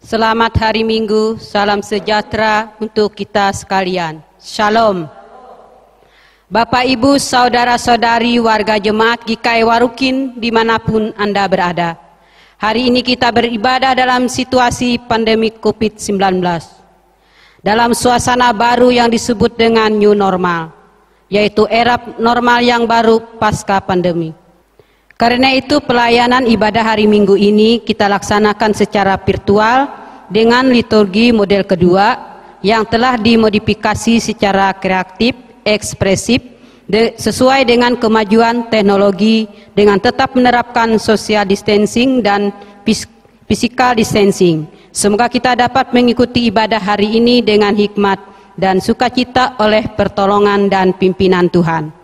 Selamat hari Minggu, salam sejahtera untuk kita sekalian. Shalom. Bapak, Ibu, Saudara-saudari, warga jemaat GKI Warukin dimanapun Anda berada. Hari ini kita beribadah dalam situasi pandemi COVID-19. Dalam suasana baru yang disebut dengan new normal, yaitu era normal yang baru pasca pandemi. Karena itu pelayanan ibadah hari Minggu ini kita laksanakan secara virtual dengan liturgi model kedua yang telah dimodifikasi secara kreatif, ekspresif, sesuai dengan kemajuan teknologi dengan tetap menerapkan social distancing dan physical distancing. Semoga kita dapat mengikuti ibadah hari ini dengan hikmat dan sukacita oleh pertolongan dan pimpinan Tuhan.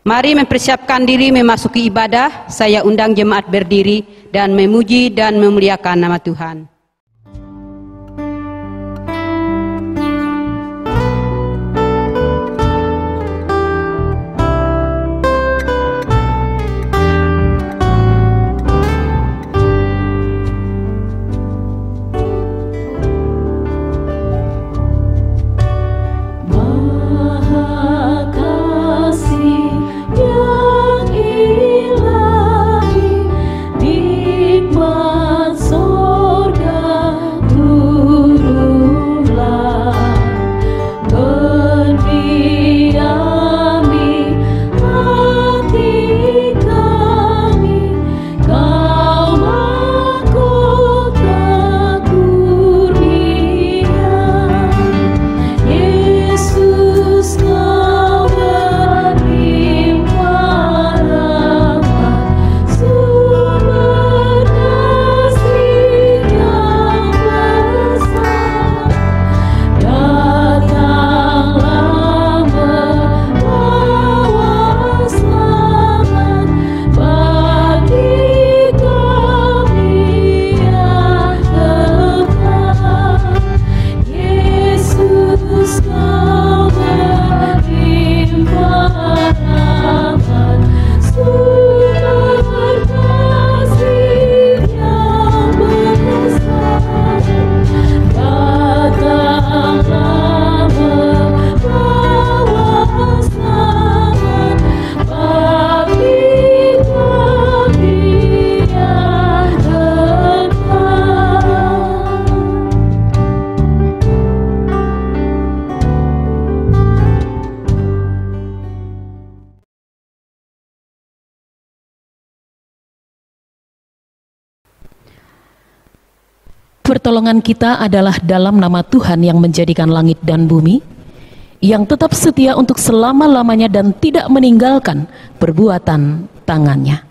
Mari mempersiapkan diri memasuki ibadah. Saya undang jemaat berdiri dan memuji dan memuliakan nama Tuhan. Pertolongan kita adalah dalam nama Tuhan yang menjadikan langit dan bumi, yang tetap setia untuk selama-lamanya dan tidak meninggalkan perbuatan tangannya.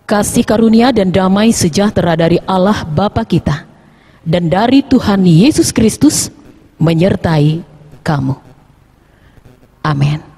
Kasih karunia dan damai sejahtera dari Allah Bapa kita dan dari Tuhan Yesus Kristus menyertai kamu. Amin.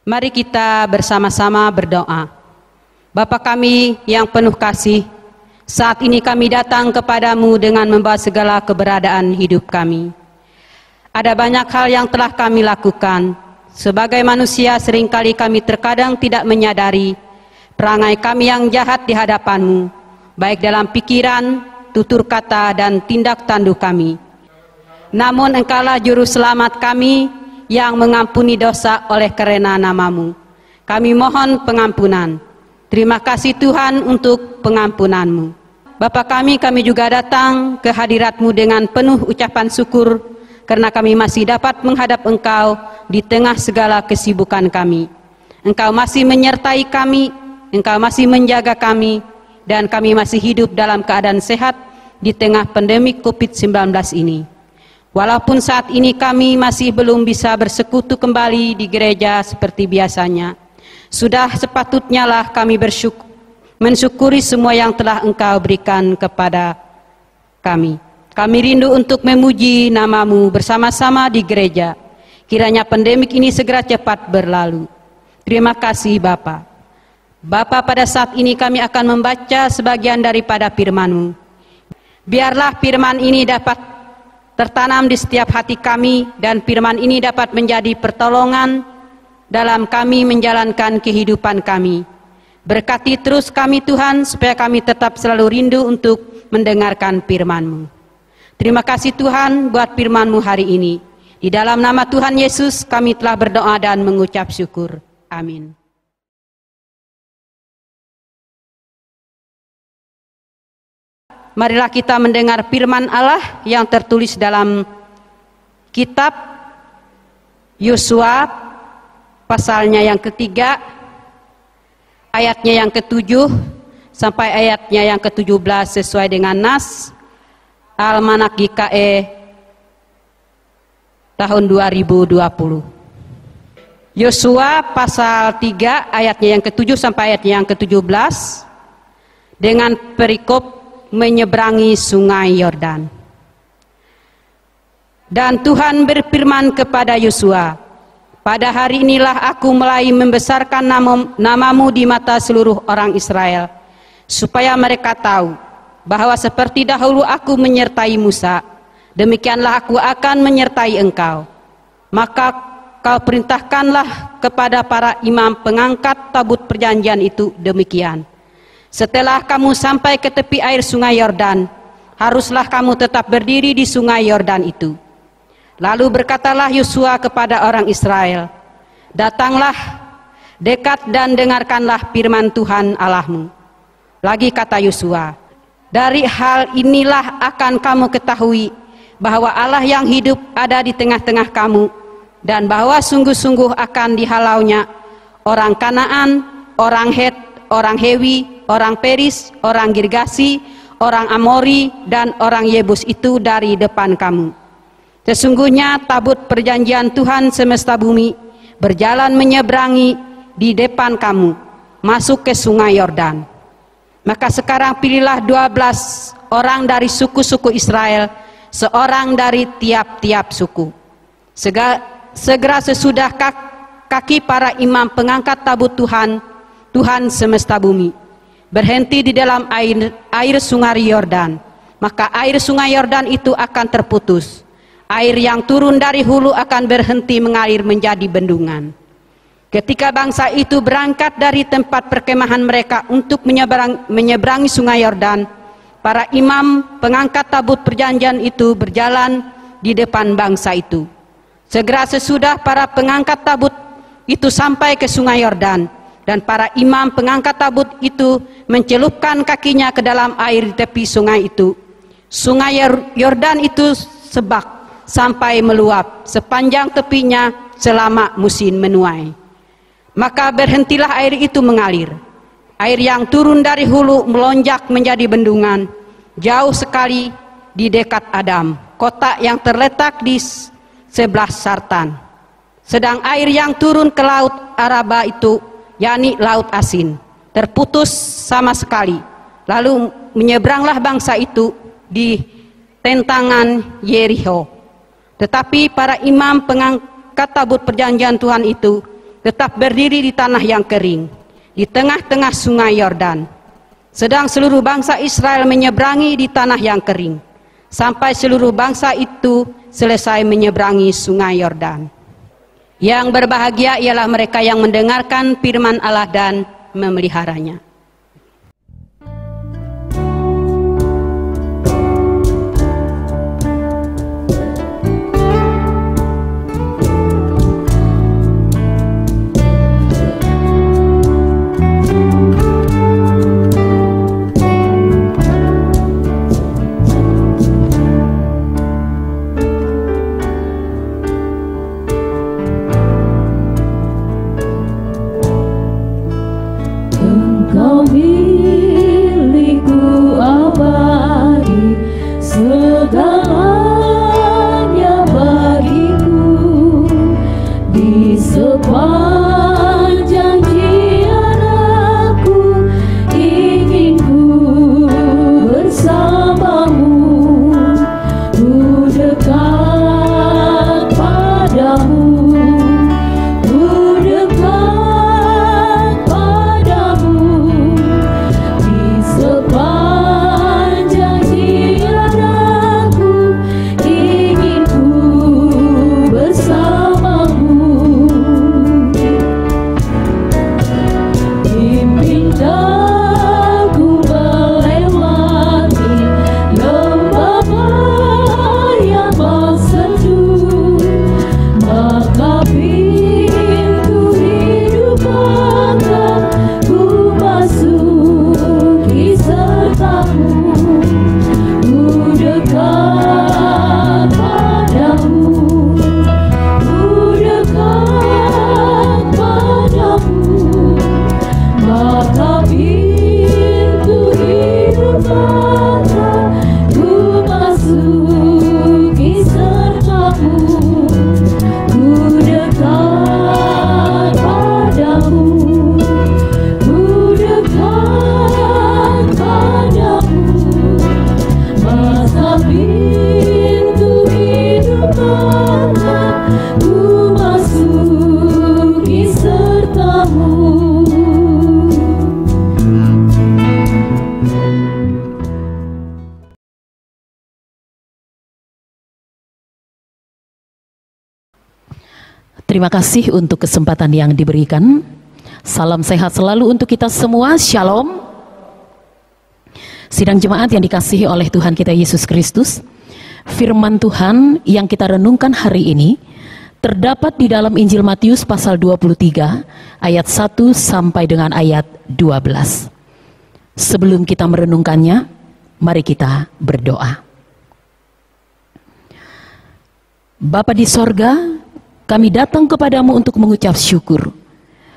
Mari kita bersama-sama berdoa. Bapa kami yang penuh kasih, saat ini kami datang kepadamu dengan membawa segala keberadaan hidup kami. Ada banyak hal yang telah kami lakukan. Sebagai manusia seringkali kami terkadang tidak menyadari perangai kami yang jahat di hadapanmu, baik dalam pikiran, tutur kata, dan tindak tanduk kami. Namun Engkaulah juru selamat kami yang mengampuni dosa oleh karena namamu. Kami mohon pengampunan. Terima kasih Tuhan untuk pengampunanmu. Bapa kami juga datang ke hadirat-Mu dengan penuh ucapan syukur karena kami masih dapat menghadap Engkau di tengah segala kesibukan kami. Engkau masih menyertai kami, Engkau masih menjaga kami, dan kami masih hidup dalam keadaan sehat di tengah pandemi COVID-19 ini. Walaupun saat ini kami masih belum bisa bersekutu kembali di gereja seperti biasanya, sudah sepatutnya lah kami mensyukuri semua yang telah Engkau berikan kepada kami. Kami rindu untuk memuji namamu bersama-sama di gereja. Kiranya pandemik ini segera cepat berlalu. Terima kasih Bapa. Bapa, pada saat ini kami akan membaca sebagian daripada firman-Mu. Biarlah firman ini dapat tertanam di setiap hati kami, dan firman ini dapat menjadi pertolongan dalam kami menjalankan kehidupan kami. Berkati terus kami Tuhan, supaya kami tetap selalu rindu untuk mendengarkan firman-Mu. Terima kasih Tuhan buat firman-Mu hari ini. Di dalam nama Tuhan Yesus kami telah berdoa dan mengucap syukur. Amin. Marilah kita mendengar firman Allah yang tertulis dalam kitab Yosua, pasalnya yang ketiga, ayatnya yang ke-7 sampai ayatnya yang ke-17 sesuai dengan nas Almanak GKE tahun 2020. Yosua pasal 3 ayatnya yang ke-7 sampai ayatnya yang ke-17 dengan perikop menyeberangi sungai Yordan. Dan Tuhan berfirman kepada Yosua, pada hari inilah aku mulai membesarkan namamu di mata seluruh orang Israel, supaya mereka tahu bahwa seperti dahulu aku menyertai Musa, demikianlah aku akan menyertai engkau. Maka kau perintahkanlah kepada para imam pengangkat tabut perjanjian itu demikian. Setelah kamu sampai ke tepi air sungai Yordan, haruslah kamu tetap berdiri di sungai Yordan itu. Lalu berkatalah Yosua kepada orang Israel, datanglah dekat dan dengarkanlah firman Tuhan Allahmu. Lagi kata Yosua, dari hal inilah akan kamu ketahui bahwa Allah yang hidup ada di tengah-tengah kamu, dan bahwa sungguh-sungguh akan dihalaunya orang Kanaan, orang Het, orang Hewi, orang Peris, orang Girgasi, orang Amori, dan orang Yebus itu dari depan kamu. Sesungguhnya tabut perjanjian Tuhan semesta bumi berjalan menyeberangi di depan kamu, masuk ke sungai Yordan. Maka sekarang pilihlah 12 orang dari suku-suku Israel, seorang dari tiap-tiap suku. Segera sesudah kaki para imam pengangkat tabut Tuhan semesta bumi berhenti di dalam air sungai Yordan, maka air sungai Yordan itu akan terputus. Air yang turun dari hulu akan berhenti mengalir menjadi bendungan. Ketika bangsa itu berangkat dari tempat perkemahan mereka untuk menyeberangi sungai Yordan, para imam pengangkat tabut perjanjian itu berjalan di depan bangsa itu. Segera sesudah para pengangkat tabut itu sampai ke sungai Yordan, dan para imam pengangkat tabut itu mencelupkan kakinya ke dalam air di tepi sungai itu. Sungai Yordan itu sebak sampai meluap sepanjang tepinya selama musim menuai. Maka berhentilah air itu mengalir. Air yang turun dari hulu melonjak menjadi bendungan jauh sekali di dekat Adam, kota yang terletak di sebelah Sartan. Sedang air yang turun ke laut Araba itu, yakni laut asin, terputus sama sekali. Lalu menyeberanglah bangsa itu di tentangan Yeriho. Tetapi para imam pengangkat tabut perjanjian Tuhan itu tetap berdiri di tanah yang kering, di tengah-tengah sungai Yordan. Sedang seluruh bangsa Israel menyeberangi di tanah yang kering, sampai seluruh bangsa itu selesai menyeberangi sungai Yordan. Yang berbahagia ialah mereka yang mendengarkan firman Allah dan memeliharanya. Terima kasih untuk kesempatan yang diberikan. Salam sehat selalu untuk kita semua. Shalom. Sidang jemaat yang dikasihi oleh Tuhan kita Yesus Kristus, firman Tuhan yang kita renungkan hari ini terdapat di dalam Injil Matius pasal 23 ayat 1 sampai dengan ayat 12. Sebelum kita merenungkannya, mari kita berdoa. Bapa di sorga, kami datang kepadamu untuk mengucap syukur,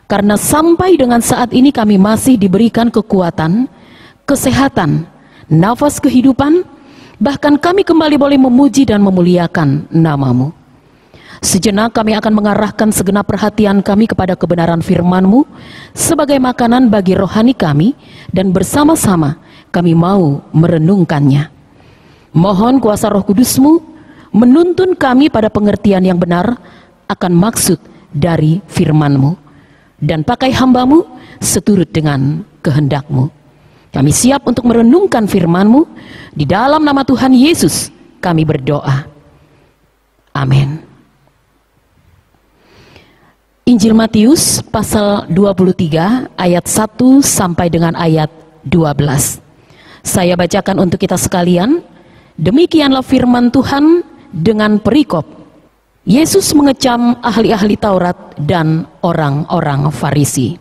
karena sampai dengan saat ini kami masih diberikan kekuatan, kesehatan, nafas kehidupan, bahkan kami kembali boleh memuji dan memuliakan nama-Mu. Sejenak kami akan mengarahkan segenap perhatian kami kepada kebenaran firman-Mu sebagai makanan bagi rohani kami, dan bersama-sama kami mau merenungkannya. Mohon kuasa Roh Kudus-Mu menuntun kami pada pengertian yang benar akan maksud dari firman-Mu, dan pakai hamba-Mu seturut dengan kehendak-Mu. Kami siap untuk merenungkan firman-Mu. Di dalam nama Tuhan Yesus kami berdoa. Amin. Injil Matius pasal 23 ayat 1 sampai dengan ayat 12. Saya bacakan untuk kita sekalian. Demikianlah firman Tuhan dengan perikop. Yesus mengecam ahli-ahli Taurat dan orang-orang Farisi.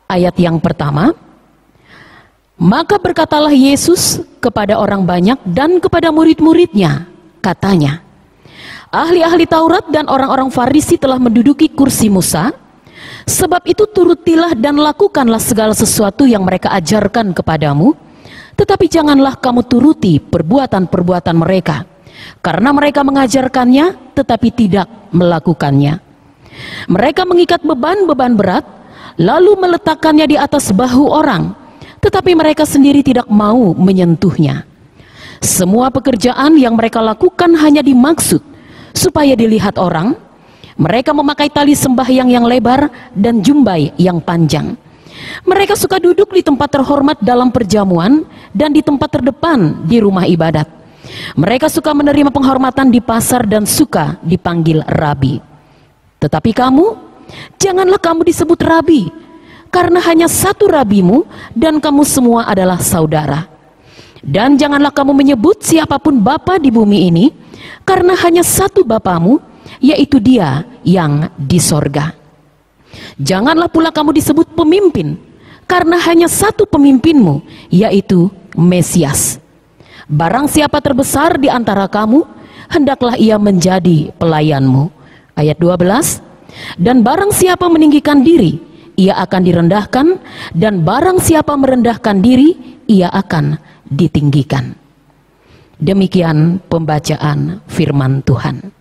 Ayat yang pertama, maka berkatalah Yesus kepada orang banyak dan kepada murid-muridnya, katanya, ahli-ahli Taurat dan orang-orang Farisi telah menduduki kursi Musa, sebab itu turutilah dan lakukanlah segala sesuatu yang mereka ajarkan kepadamu, tetapi janganlah kamu turuti perbuatan-perbuatan mereka, karena mereka mengajarkannya tetapi tidak melakukannya. Mereka mengikat beban-beban berat, lalu meletakkannya di atas bahu orang, tetapi mereka sendiri tidak mau menyentuhnya. Semua pekerjaan yang mereka lakukan hanya dimaksud supaya dilihat orang, Mereka memakai tali sembahyang yang lebar dan jumbai yang panjang. Mereka suka duduk di tempat terhormat dalam perjamuan dan di tempat terdepan di rumah ibadat. Mereka suka menerima penghormatan di pasar dan suka dipanggil rabi. Tetapi kamu, janganlah kamu disebut rabi, karena hanya satu rabimu dan kamu semua adalah saudara. Dan janganlah kamu menyebut siapapun bapa di bumi ini, karena hanya satu bapamu, yaitu Dia yang di sorga. Janganlah pula kamu disebut pemimpin, karena hanya satu pemimpinmu, yaitu Mesias. Barang siapa terbesar di antara kamu, hendaklah ia menjadi pelayanmu. Ayat 12. Dan barang siapa meninggikan diri, ia akan direndahkan, dan barang siapa merendahkan diri, ia akan ditinggikan. Demikian pembacaan firman Tuhan.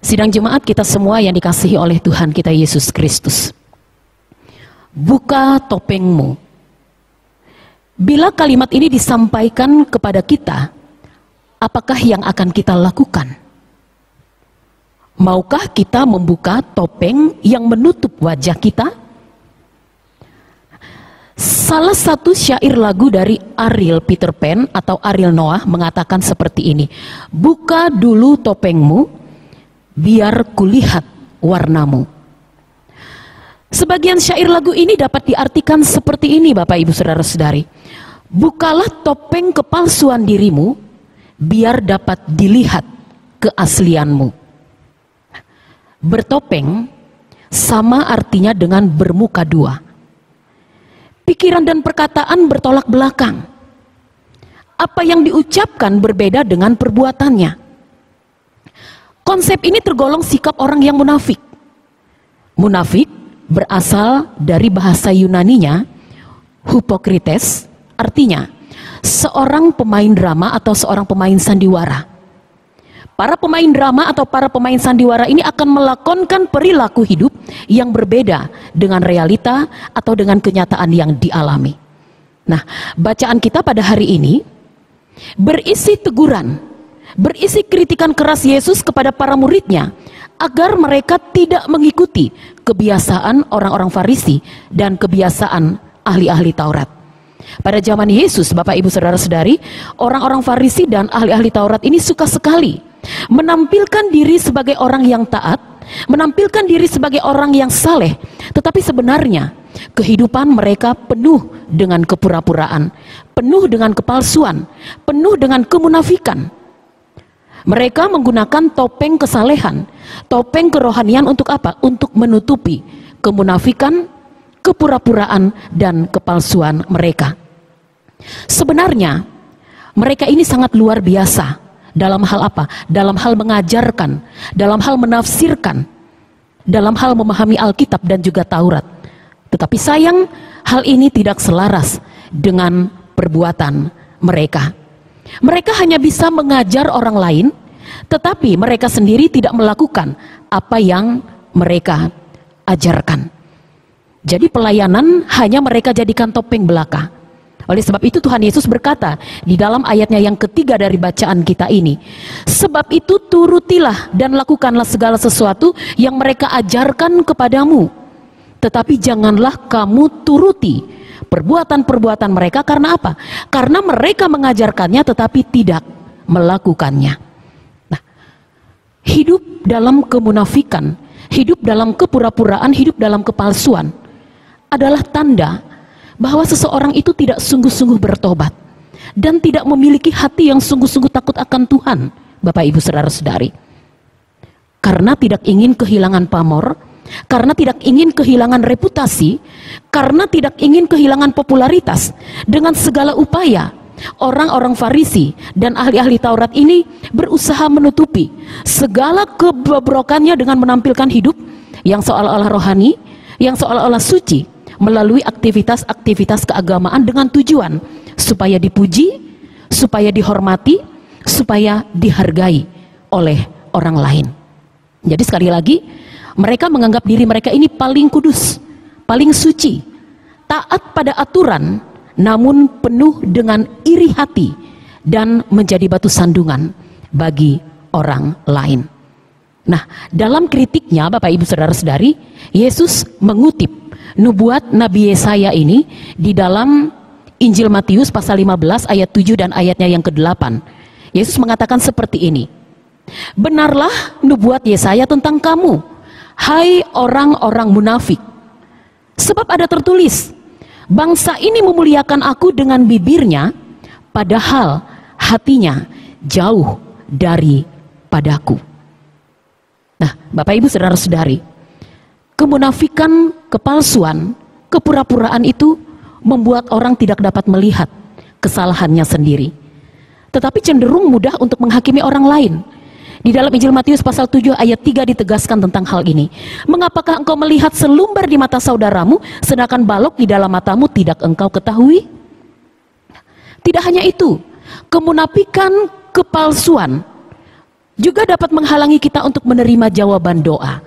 Sidang jemaat kita semua yang dikasihi oleh Tuhan kita Yesus Kristus, buka topengmu. Bila kalimat ini disampaikan kepada kita, apakah yang akan kita lakukan? Maukah kita membuka topeng yang menutup wajah kita? Salah satu syair lagu dari Ariel Peter Pan atau Ariel Noah mengatakan seperti ini: buka dulu topengmu, biar kulihat warnamu. Sebagian syair lagu ini dapat diartikan seperti ini, Bapak Ibu Saudara-saudari. Bukalah topeng kepalsuan dirimu, biar dapat dilihat keaslianmu. Bertopeng sama artinya dengan bermuka dua. Pikiran dan perkataan bertolak belakang. Apa yang diucapkan berbeda dengan perbuatannya. Konsep ini tergolong sikap orang yang munafik. Munafik berasal dari bahasa Yunaninya hypocrites, artinya seorang pemain drama atau seorang pemain sandiwara. Para pemain drama atau para pemain sandiwara ini akan melakonkan perilaku hidup yang berbeda dengan realita atau dengan kenyataan yang dialami. Nah, bacaan kita pada hari ini berisi teguran, berisi kritikan keras Yesus kepada para muridnya agar mereka tidak mengikuti kebiasaan orang-orang Farisi dan kebiasaan ahli-ahli Taurat. Pada zaman Yesus, Bapak Ibu Saudara-saudari, orang-orang Farisi dan ahli-ahli Taurat ini suka sekali menampilkan diri sebagai orang yang taat, menampilkan diri sebagai orang yang saleh, tetapi sebenarnya kehidupan mereka penuh dengan kepura-puraan, penuh dengan kepalsuan, penuh dengan kemunafikan. Mereka menggunakan topeng kesalehan, topeng kerohanian untuk apa? Untuk menutupi kemunafikan, kepura-puraan, dan kepalsuan mereka. Sebenarnya mereka ini sangat luar biasa. Dalam hal apa? Dalam hal mengajarkan, dalam hal menafsirkan, dalam hal memahami Alkitab dan juga Taurat. Tetapi sayang, hal ini tidak selaras dengan perbuatan mereka. Mereka hanya bisa mengajar orang lain, tetapi mereka sendiri tidak melakukan apa yang mereka ajarkan. Jadi pelayanan hanya mereka jadikan topeng belaka. Oleh sebab itu Tuhan Yesus berkata di dalam ayatnya yang ketiga dari bacaan kita ini, sebab itu turutilah dan lakukanlah segala sesuatu yang mereka ajarkan kepadamu, tetapi janganlah kamu turuti perbuatan-perbuatan mereka. Karena apa? Karena mereka mengajarkannya tetapi tidak melakukannya. Nah, hidup dalam kemunafikan, hidup dalam kepura-puraan, hidup dalam kepalsuan adalah tanda bahwa seseorang itu tidak sungguh-sungguh bertobat dan tidak memiliki hati yang sungguh-sungguh takut akan Tuhan, Bapak Ibu Saudara-saudari. Karena tidak ingin kehilangan pamor, karena tidak ingin kehilangan reputasi, karena tidak ingin kehilangan popularitas, dengan segala upaya orang-orang Farisi dan ahli-ahli Taurat ini berusaha menutupi segala kebobrokannya dengan menampilkan hidup yang seolah-olah rohani, yang seolah-olah suci, melalui aktivitas-aktivitas keagamaan dengan tujuan supaya dipuji, supaya dihormati, supaya dihargai oleh orang lain. Jadi sekali lagi, mereka menganggap diri mereka ini paling kudus, paling suci, taat pada aturan, namun penuh dengan iri hati dan menjadi batu sandungan bagi orang lain. Nah, dalam kritiknya Bapak Ibu Saudara-saudari, Yesus mengutip nubuat Nabi Yesaya ini di dalam Injil Matius pasal 15 ayat 7 dan ayatnya yang ke-8. Yesus mengatakan seperti ini, "Benarlah nubuat Yesaya tentang kamu, hai orang-orang munafik. Sebab ada tertulis, bangsa ini memuliakan aku dengan bibirnya, padahal hatinya jauh daripadaku." Nah, Bapak Ibu Saudara-saudari, kemunafikan, kepalsuan, kepura-puraan itu membuat orang tidak dapat melihat kesalahannya sendiri, tetapi cenderung mudah untuk menghakimi orang lain. Di dalam Injil Matius pasal 7 ayat 3 ditegaskan tentang hal ini. "Mengapakah engkau melihat selumbar di mata saudaramu, sedangkan balok di dalam matamu tidak engkau ketahui?" Tidak hanya itu, kemunafikan, kepalsuan juga dapat menghalangi kita untuk menerima jawaban doa.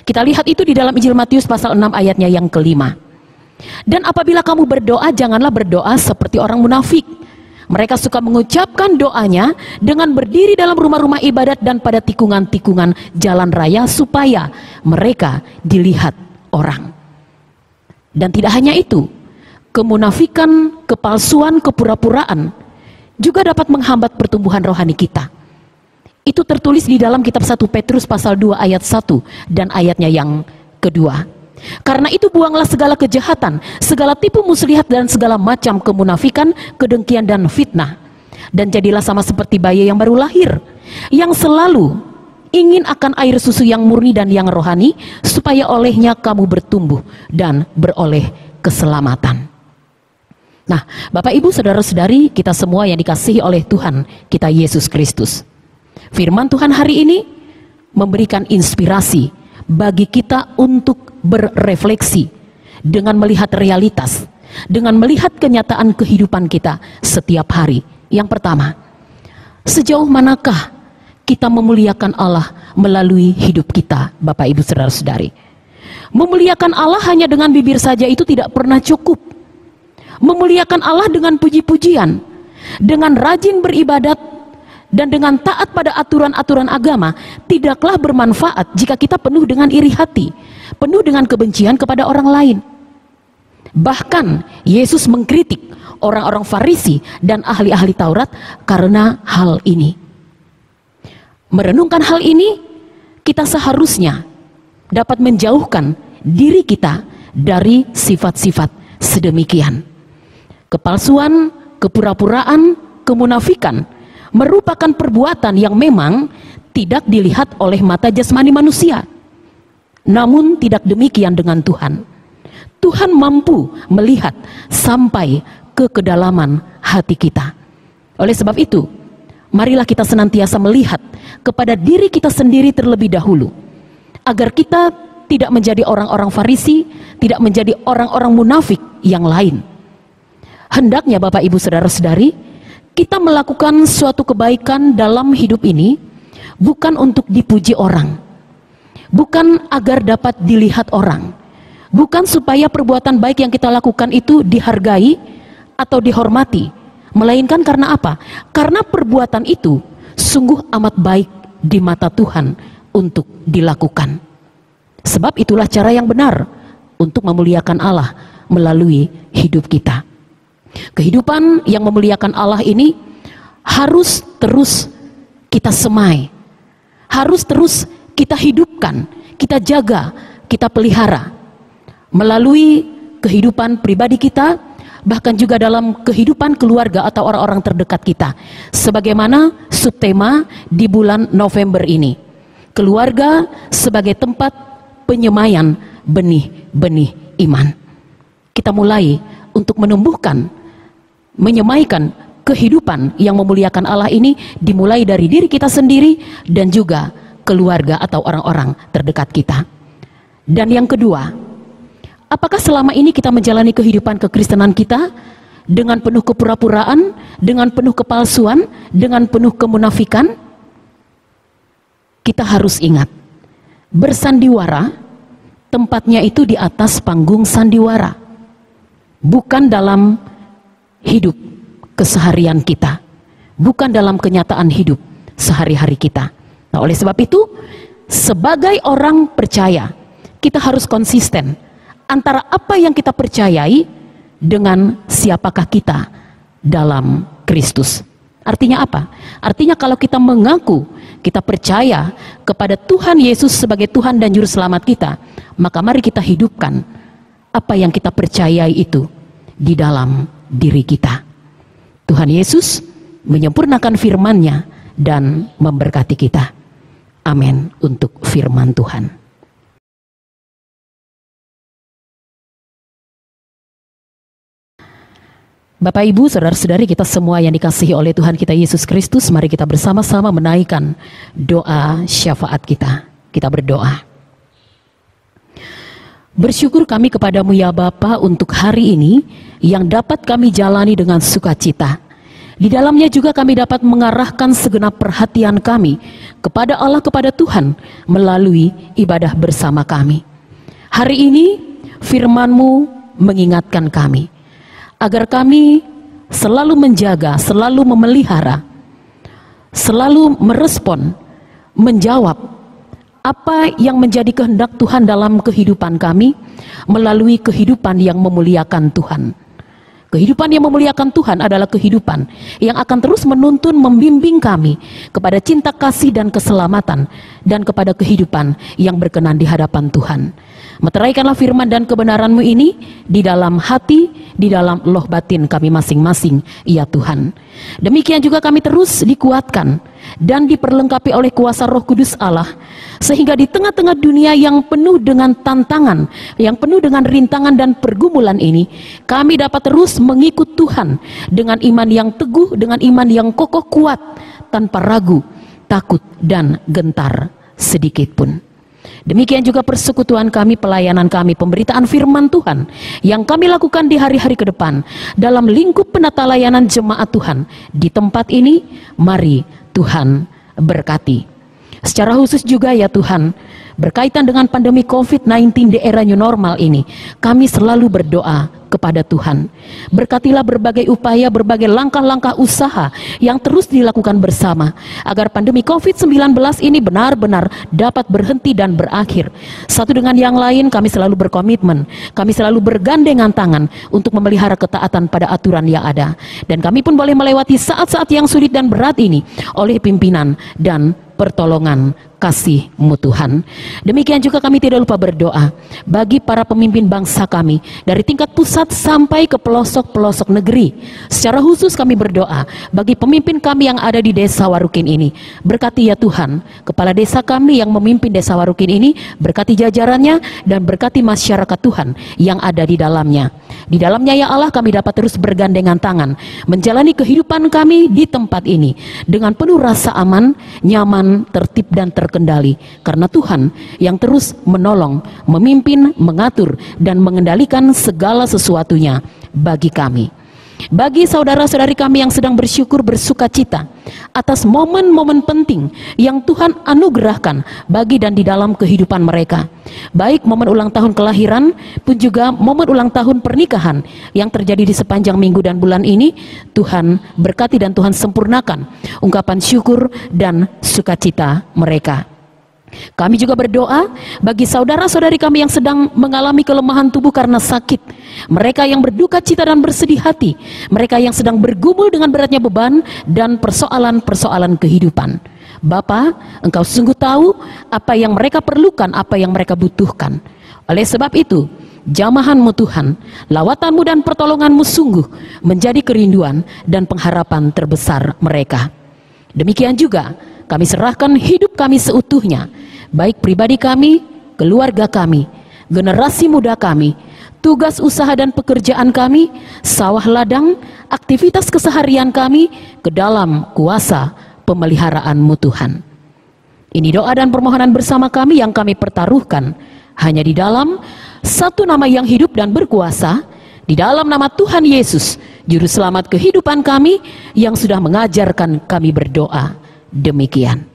Kita lihat itu di dalam Injil Matius pasal 6 ayatnya yang ke-5. "Dan apabila kamu berdoa, janganlah berdoa seperti orang munafik. Mereka suka mengucapkan doanya dengan berdiri dalam rumah-rumah ibadat dan pada tikungan-tikungan jalan raya supaya mereka dilihat orang." Dan tidak hanya itu, kemunafikan, kepalsuan, kepura-puraan juga dapat menghambat pertumbuhan rohani kita. Itu tertulis di dalam kitab 1 Petrus pasal 2 ayat 1 dan ayatnya yang kedua. "Karena itu buanglah segala kejahatan, segala tipu muslihat dan segala macam kemunafikan, kedengkian dan fitnah. Dan jadilah sama seperti bayi yang baru lahir, yang selalu ingin akan air susu yang murni dan yang rohani, supaya olehnya kamu bertumbuh dan beroleh keselamatan." Nah, Bapak Ibu Saudara-saudari, kita semua yang dikasihi oleh Tuhan kita Yesus Kristus, firman Tuhan hari ini memberikan inspirasi bagi kita untuk berefleksi dengan melihat realitas, dengan melihat kenyataan kehidupan kita setiap hari. Yang pertama, sejauh manakah kita memuliakan Allah melalui hidup kita, Bapak Ibu Saudara-saudari? Memuliakan Allah hanya dengan bibir saja itu tidak pernah cukup. Memuliakan Allah dengan puji-pujian, dengan rajin beribadat, dan dengan taat pada aturan-aturan agama tidaklah bermanfaat jika kita penuh dengan iri hati, penuh dengan kebencian kepada orang lain. Bahkan Yesus mengkritik orang-orang Farisi dan ahli-ahli Taurat karena hal ini. Merenungkan hal ini, kita seharusnya dapat menjauhkan diri kita dari sifat-sifat sedemikian. Kepalsuan, kepura-puraan, kemunafikan merupakan perbuatan yang memang tidak dilihat oleh mata jasmani manusia. Namun tidak demikian dengan Tuhan. Tuhan mampu melihat sampai ke kedalaman hati kita. Oleh sebab itu, marilah kita senantiasa melihat kepada diri kita sendiri terlebih dahulu, agar kita tidak menjadi orang-orang Farisi, tidak menjadi orang-orang munafik yang lain. Hendaknya Bapak Ibu Saudara-saudari, kita melakukan suatu kebaikan dalam hidup ini bukan untuk dipuji orang, bukan agar dapat dilihat orang, bukan supaya perbuatan baik yang kita lakukan itu dihargai atau dihormati, melainkan karena apa? Karena perbuatan itu sungguh amat baik di mata Tuhan untuk dilakukan. Sebab itulah cara yang benar untuk memuliakan Allah melalui hidup kita. Kehidupan yang memuliakan Allah ini harus terus kita semai, harus terus kita hidupkan, kita jaga, kita pelihara melalui kehidupan pribadi kita, bahkan juga dalam kehidupan keluarga atau orang-orang terdekat kita. Sebagaimana subtema di bulan November ini, keluarga sebagai tempat penyemaian benih-benih iman. Kita mulai untuk menumbuhkan, menyemaikan kehidupan yang memuliakan Allah ini dimulai dari diri kita sendiri dan juga keluarga atau orang-orang terdekat kita. Dan yang kedua, apakah selama ini kita menjalani kehidupan kekristenan kita dengan penuh kepura-puraan, dengan penuh kepalsuan, dengan penuh kemunafikan? Kita harus ingat, bersandiwara tempatnya itu di atas panggung sandiwara, bukan dalam hidup keseharian kita, bukan dalam kenyataan hidup sehari-hari kita. Nah, oleh sebab itu sebagai orang percaya, kita harus konsisten antara apa yang kita percayai dengan siapakah kita dalam Kristus. Artinya apa? Artinya kalau kita mengaku kita percaya kepada Tuhan Yesus sebagai Tuhan dan Juru Selamat kita, maka mari kita hidupkan apa yang kita percayai itu di dalam diri kita. Tuhan Yesus menyempurnakan firman-Nya dan memberkati kita. Amin untuk firman Tuhan. Bapak, Ibu, saudara-saudari kita semua yang dikasihi oleh Tuhan kita Yesus Kristus, mari kita bersama-sama menaikkan doa syafaat kita. Kita berdoa. Bersyukur kami kepadamu ya Bapa untuk hari ini yang dapat kami jalani dengan sukacita. Di dalamnya juga kami dapat mengarahkan segenap perhatian kami kepada Allah, kepada Tuhan melalui ibadah bersama kami. Hari ini firman-Mu mengingatkan kami agar kami selalu menjaga, selalu memelihara, selalu merespon, menjawab apa yang menjadi kehendak Tuhan dalam kehidupan kami melalui kehidupan yang memuliakan Tuhan. Kehidupan yang memuliakan Tuhan adalah kehidupan yang akan terus menuntun, membimbing kami kepada cinta kasih dan keselamatan dan kepada kehidupan yang berkenan di hadapan Tuhan. Meteraikanlah firman dan kebenaran-Mu ini di dalam hati, di dalam loh batin kami masing-masing, ya Tuhan. Demikian juga kami terus dikuatkan dan diperlengkapi oleh kuasa Roh Kudus Allah, sehingga di tengah-tengah dunia yang penuh dengan tantangan, yang penuh dengan rintangan dan pergumulan ini, kami dapat terus mengikut Tuhan dengan iman yang teguh, dengan iman yang kokoh kuat, tanpa ragu, takut, dan gentar sedikit pun. Demikian juga persekutuan kami, pelayanan kami, pemberitaan firman Tuhan yang kami lakukan di hari-hari ke depan dalam lingkup penata layanan jemaat Tuhan di tempat ini, mari Tuhan berkati. Secara khusus juga ya Tuhan, berkaitan dengan pandemi COVID-19 di era new normal ini, kami selalu berdoa kepada Tuhan. Berkatilah berbagai upaya, berbagai langkah-langkah usaha yang terus dilakukan bersama, agar pandemi COVID-19 ini benar-benar dapat berhenti dan berakhir. Satu dengan yang lain kami selalu berkomitmen, kami selalu bergandengan tangan untuk memelihara ketaatan pada aturan yang ada. Dan kami pun boleh melewati saat-saat yang sulit dan berat ini oleh pimpinan dan pertolongan kasih-Mu Tuhan. Demikian juga kami tidak lupa berdoa bagi para pemimpin bangsa kami dari tingkat pusat sampai ke pelosok-pelosok negeri. Secara khusus kami berdoa bagi pemimpin kami yang ada di desa Warukin ini. Berkati ya Tuhan kepala desa kami yang memimpin desa Warukin ini, berkati jajarannya dan berkati masyarakat Tuhan yang ada di dalamnya. Di dalamnya ya Allah kami dapat terus bergandengan tangan menjalani kehidupan kami di tempat ini dengan penuh rasa aman, nyaman, tertib dan terkendali, karena Tuhan yang terus menolong, memimpin, mengatur dan mengendalikan segala sesuatunya bagi kami. Bagi saudara-saudari kami yang sedang bersyukur, bersuka cita atas momen-momen penting yang Tuhan anugerahkan bagi dan di dalam kehidupan mereka, baik momen ulang tahun kelahiran pun juga momen ulang tahun pernikahan yang terjadi di sepanjang minggu dan bulan ini, Tuhan berkati dan Tuhan sempurnakan ungkapan syukur dan sukacita mereka. Kami juga berdoa bagi saudara-saudari kami yang sedang mengalami kelemahan tubuh karena sakit, mereka yang berduka cita dan bersedih hati, mereka yang sedang bergumul dengan beratnya beban dan persoalan-persoalan kehidupan. Bapa, Engkau sungguh tahu apa yang mereka perlukan, apa yang mereka butuhkan. Oleh sebab itu, jamahan-Mu Tuhan, lawatan-Mu dan pertolongan-Mu sungguh menjadi kerinduan dan pengharapan terbesar mereka. Demikian juga kami serahkan hidup kami seutuhnya, baik pribadi kami, keluarga kami, generasi muda kami, tugas usaha dan pekerjaan kami, sawah ladang, aktivitas keseharian kami ke dalam kuasa pemeliharaan-Mu Tuhan. Ini doa dan permohonan bersama kami yang kami pertaruhkan hanya di dalam satu nama yang hidup dan berkuasa, di dalam nama Tuhan Yesus, Juru Selamat kehidupan kami yang sudah mengajarkan kami berdoa. Demikian.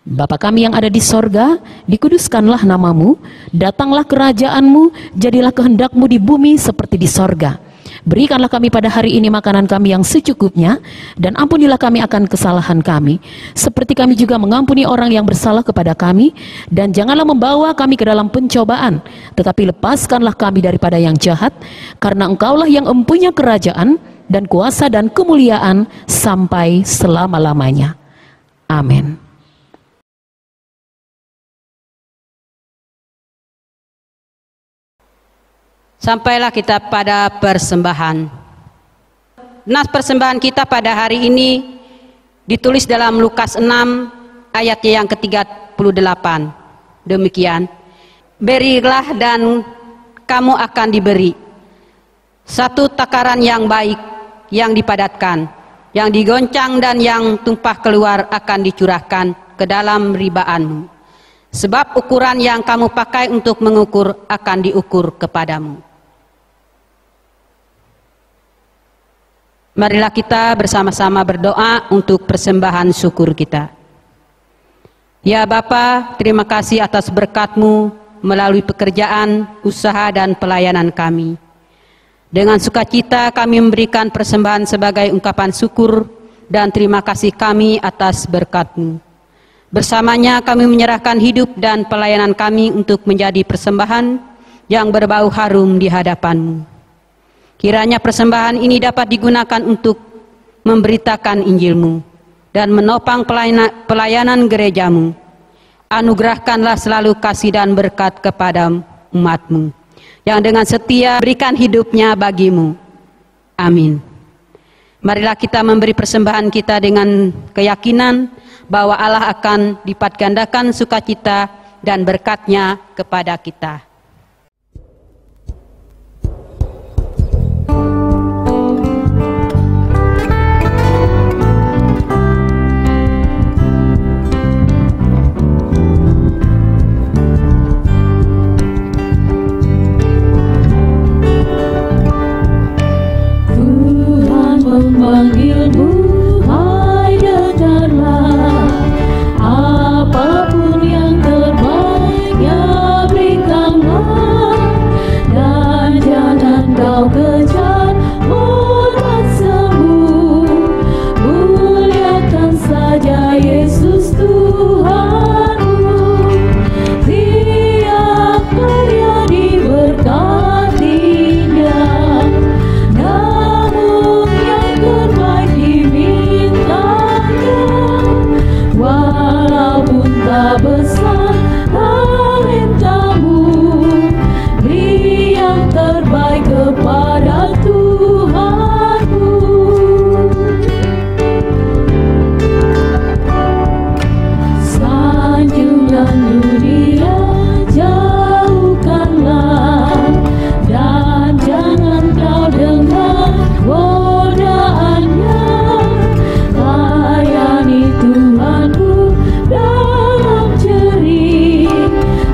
Bapa kami yang ada di sorga, dikuduskanlah namamu, datanglah kerajaan-Mu, jadilah kehendak-Mu di bumi seperti di sorga. Berikanlah kami pada hari ini makanan kami yang secukupnya, dan ampunilah kami akan kesalahan kami, seperti kami juga mengampuni orang yang bersalah kepada kami. Dan janganlah membawa kami ke dalam pencobaan, tetapi lepaskanlah kami daripada yang jahat, karena Engkaulah yang mempunyai kerajaan dan kuasa dan kemuliaan sampai selama-lamanya. Amin. Sampailah kita pada persembahan. Nas persembahan kita pada hari ini ditulis dalam Lukas 6 ayat yang ke-38. Demikian, berilah dan kamu akan diberi. Satu takaran yang baik, yang dipadatkan, yang digoncang dan yang tumpah keluar akan dicurahkan ke dalam ribaanmu. Sebab ukuran yang kamu pakai untuk mengukur akan diukur kepadamu. Marilah kita bersama-sama berdoa untuk persembahan syukur kita. Ya Bapa, terima kasih atas berkat-Mu melalui pekerjaan, usaha dan pelayanan kami. Dengan sukacita kami memberikan persembahan sebagai ungkapan syukur dan terima kasih kami atas berkat-Mu. Bersamanya kami menyerahkan hidup dan pelayanan kami untuk menjadi persembahan yang berbau harum di hadapan-Mu. Kiranya persembahan ini dapat digunakan untuk memberitakan Injil-Mu dan menopang pelayanan gereja-Mu. Anugerahkanlah selalu kasih dan berkat kepada umat-Mu yang dengan setia berikan hidupnya bagi-Mu. Amin. Marilah kita memberi persembahan kita dengan keyakinan bahwa Allah akan lipat gandakan sukacita dan berkat-Nya kepada kita. Memanggilmu, hai dengarlah, apapun yang terbaik ya berikanlah, dan jangan kau kejar murka semu, muliakan saja Yesus Tuhanmu. Tiap karya diberkatinya, walaupun tak besar talentamu, beri yang terbaik kepada Tuhanmu. Sanjungan dunia jauhkanlah, dan jangan kau dengar godaannya. Layani Tuhanmu dalam jerih,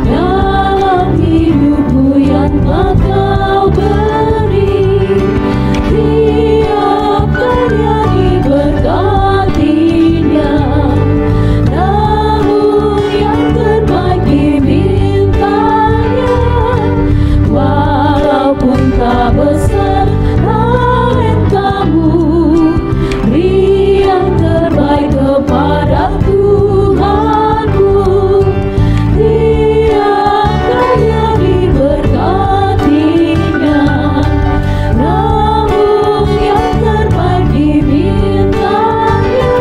dalam hidupmu yang telah kau beri. Tiap karya diberkatinya, namun yang terbaik dimintanya. Walaupun tak besar talentamu, beri yang terbaik kepada Tuhanmu. Tiap karya diberkatinya, namun yang terbaik dimintanya.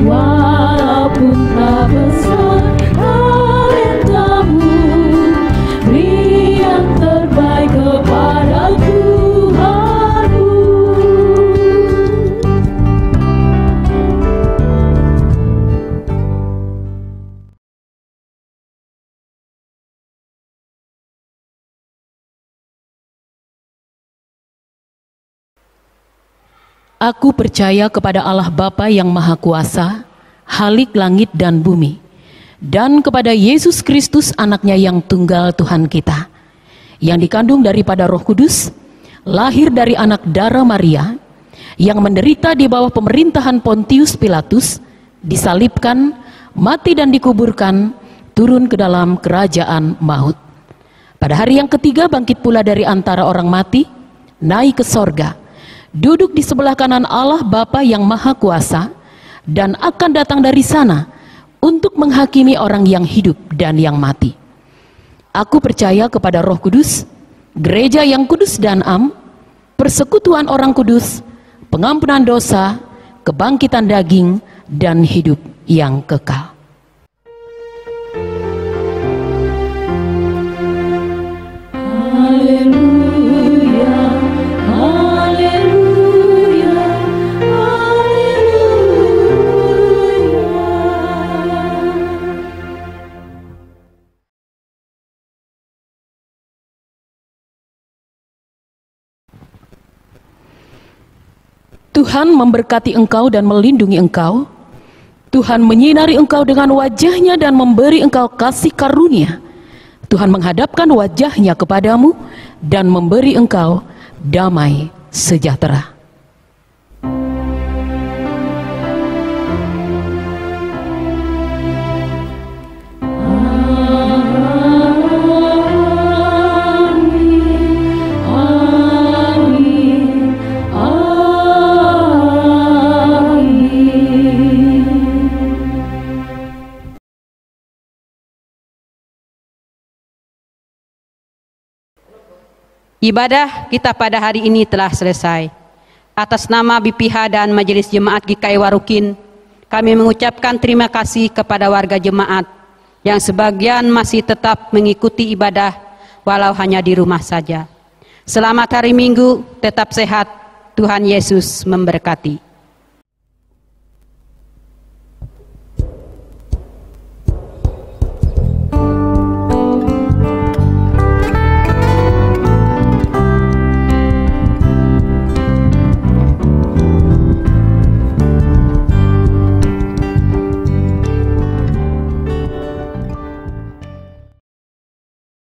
Walaupun tak besar talentamu, beri yang terbaik kepada Tuhanmu. Aku percaya kepada Allah Bapa yang Maha Kuasa, Khalik langit dan bumi, dan kepada Yesus Kristus anaknya yang tunggal Tuhan kita, yang dikandung daripada Roh Kudus, lahir dari anak darah Maria, yang menderita di bawah pemerintahan Pontius Pilatus, disalibkan, mati dan dikuburkan, turun ke dalam kerajaan maut. Pada hari yang ketiga bangkit pula dari antara orang mati, naik ke sorga, duduk di sebelah kanan Allah Bapa yang Maha Kuasa, dan akan datang dari sana untuk menghakimi orang yang hidup dan yang mati. Aku percaya kepada Roh Kudus, gereja yang kudus dan am, persekutuan orang kudus, pengampunan dosa, kebangkitan daging, dan hidup yang kekal. Haleluya, haleluya, haleluya. Tuhan memberkati engkau dan melindungi engkau. Tuhan menyinari engkau dengan wajah-Nya dan memberi engkau kasih karunia. Tuhan menghadapkan wajah-Nya kepadamu dan memberi engkau damai sejahtera. Ibadah kita pada hari ini telah selesai. Atas nama BPH dan Majelis Jemaat GKI Warukin, kami mengucapkan terima kasih kepada warga jemaat yang sebagian masih tetap mengikuti ibadah walau hanya di rumah saja. Selamat hari Minggu, tetap sehat, Tuhan Yesus memberkati.